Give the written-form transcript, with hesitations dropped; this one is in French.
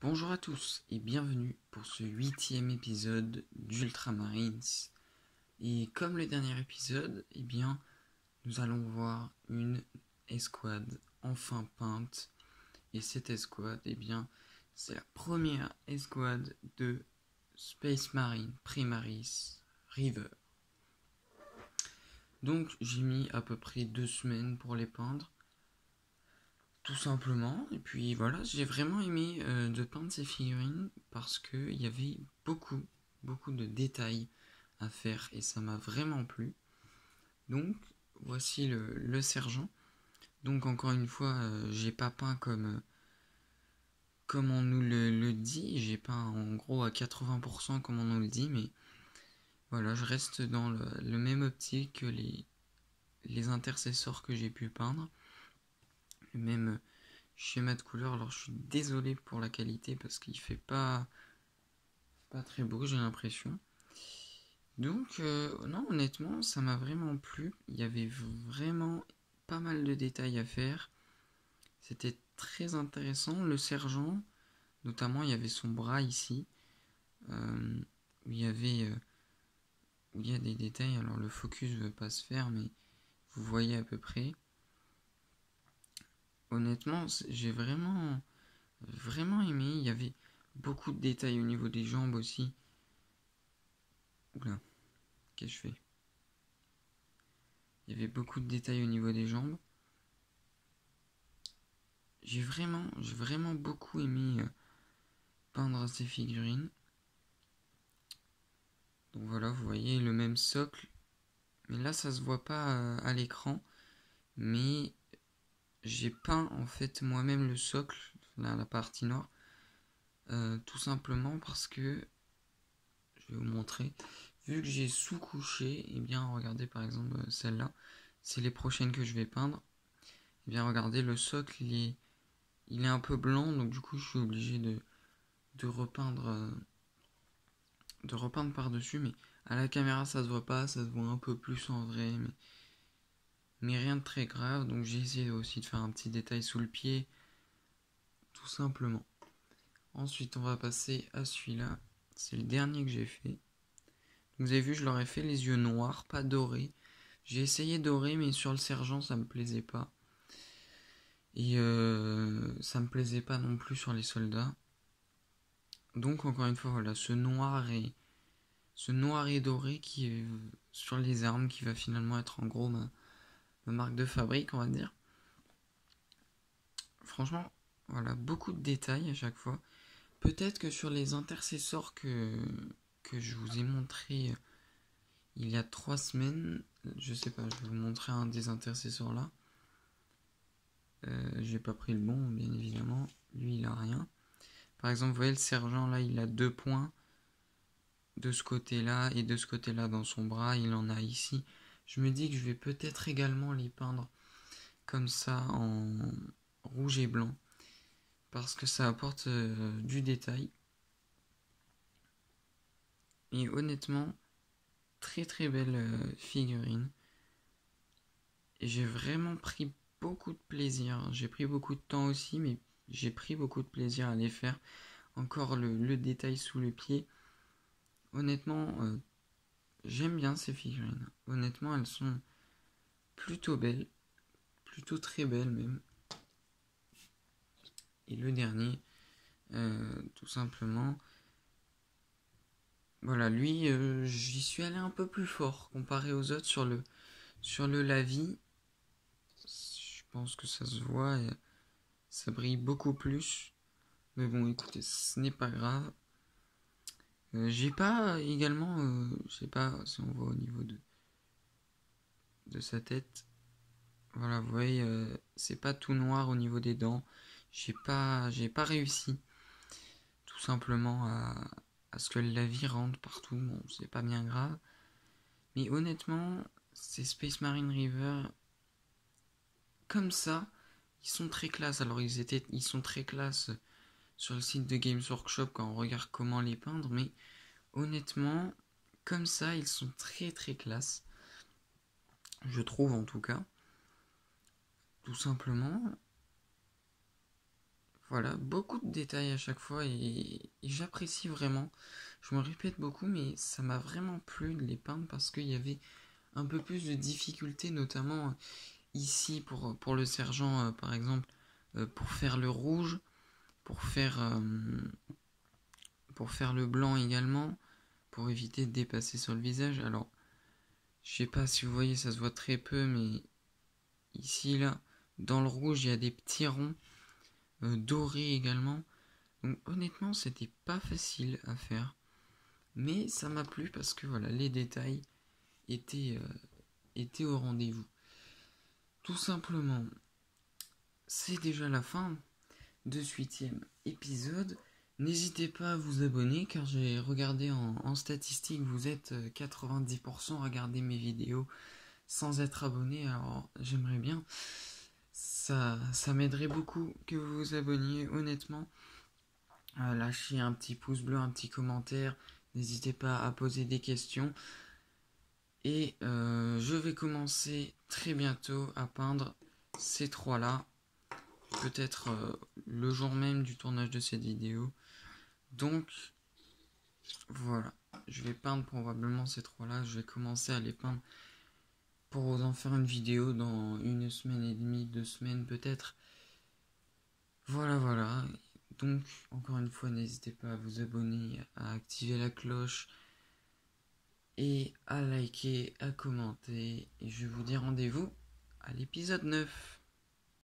Bonjour à tous et bienvenue pour ce 8e épisode d'Ultramarines. Et comme le dernier épisode, nous allons voir une escouade enfin peinte. Et cette escouade, c'est la première escouade de Space Marine Primaris River. Donc j'ai mis à peu près 2 semaines pour les peindre. Tout simplement, et puis voilà, j'ai vraiment aimé de peindre ces figurines parce qu'il y avait beaucoup de détails à faire et ça m'a vraiment plu. Donc, voici le sergent. Donc, encore une fois, j'ai pas peint comme on nous le dit, j'ai peint en gros à 80% comme on nous le dit, mais voilà, je reste dans le même optique que les intercesseurs que j'ai pu peindre, le même schéma de couleur. Alors je suis désolé pour la qualité parce qu'il fait pas très beau, j'ai l'impression. Donc non, honnêtement, ça m'a vraiment plu. Il y avait vraiment pas mal de détails à faire. C'était très intéressant. Le sergent, notamment, il y avait son bras ici, où où il y a des détails. Alors le focus ne veut pas se faire, mais vous voyez à peu près. Honnêtement, j'ai vraiment aimé. Il y avait beaucoup de détails au niveau des jambes aussi. Oula, qu'est-ce que je fais? Il y avait beaucoup de détails au niveau des jambes. J'ai vraiment beaucoup aimé peindre ces figurines. Donc voilà, vous voyez le même socle. Mais là, ça se voit pas à l'écran. Mais j'ai peint en fait moi-même le socle, la partie nord. Tout simplement parce que, je vais vous montrer, vu que j'ai sous-couché, regardez par exemple celle-là, c'est les prochaines que je vais peindre. Regardez, le socle, il est un peu blanc, donc du coup, je suis obligé de repeindre, par-dessus. Mais à la caméra, ça se voit pas, ça se voit un peu plus en vrai, mais rien de très grave. Donc j'ai essayé aussi de faire un petit détail sous le pied, tout simplement. Ensuite, on va passer à celui-là. C'est le dernier que j'ai fait. Vous avez vu, je leur ai fait les yeux noirs, pas dorés. J'ai essayé doré, mais sur le sergent, ça me plaisait pas. Et ça me plaisait pas non plus sur les soldats. Donc encore une fois, voilà, ce noir et doré qui est sur les armes, qui va finalement être en gros ma marque de fabrique, on va dire. Franchement, voilà, beaucoup de détails à chaque fois. Peut-être que sur les intercesseurs que je vous ai montré il y a 3 semaines, je sais pas, je vais vous montrer un des intercesseurs là. J'ai pas pris le bon, bien évidemment. Lui, il a rien. Par exemple, vous voyez le sergent là, il a 2 points de ce côté-là et de ce côté-là dans son bras. Il en a ici. Je me dis que je vais peut-être également les peindre comme ça en rouge et blanc parce que ça apporte du détail. Et honnêtement, très belle figurine. Et j'ai vraiment pris beaucoup de plaisir. J'ai pris beaucoup de temps aussi, mais j'ai pris beaucoup de plaisir à les faire. Encore le détail sous le pied. Honnêtement, j'aime bien ces figurines. Honnêtement, elles sont plutôt belles. Plutôt très belles même. Et le dernier, tout simplement. Voilà, lui, j'y suis allé un peu plus fort comparé aux autres sur le lavis. Je pense que ça se voit et ça brille beaucoup plus. Mais bon, écoutez, ce n'est pas grave. J'ai pas également, je sais pas si on voit au niveau de sa tête. Voilà, vous voyez, c'est pas tout noir au niveau des dents. J'ai pas réussi tout simplement à ce que la vie rentre partout. Bon, c'est pas bien grave. Mais honnêtement, ces Space Marine River, comme ça, ils sont très classe. Alors ils sont très classe sur le site de Games Workshop quand on regarde comment les peindre, mais honnêtement, comme ça, ils sont très classe. Je trouve en tout cas. Tout simplement. Voilà, beaucoup de détails à chaque fois et j'apprécie vraiment. Je me répète beaucoup, mais ça m'a vraiment plu de les peindre parce qu'il y avait un peu plus de difficultés, notamment ici pour le sergent, par exemple, pour faire le rouge, pour faire, euh, pour faire le blanc également, pour éviter de dépasser sur le visage. Alors, je sais pas si vous voyez, ça se voit très peu, mais ici, là, dans le rouge, il y a des petits ronds, dorés également. Donc honnêtement, c'était pas facile à faire. Mais ça m'a plu parce que voilà, les détails étaient au rendez-vous. Tout simplement, c'est déjà la fin de ce 8e épisode. N'hésitez pas à vous abonner car j'ai regardé en statistique, vous êtes 90% à regarder mes vidéos sans être abonné. Alors j'aimerais bien, ça m'aiderait beaucoup que vous vous abonniez honnêtement. Lâchez un petit pouce bleu, un petit commentaire. N'hésitez pas à poser des questions. Et je vais commencer très bientôt à peindre ces trois-là. Peut-être le jour même du tournage de cette vidéo. Donc voilà, je vais peindre probablement ces trois-là. Je vais commencer à les peindre pour vous en faire une vidéo dans 1 semaine et demie, 2 semaines peut-être. Voilà. Donc encore une fois, n'hésitez pas à vous abonner, à activer la cloche et à liker, à commenter. Et je vous dis rendez-vous à l'épisode 9.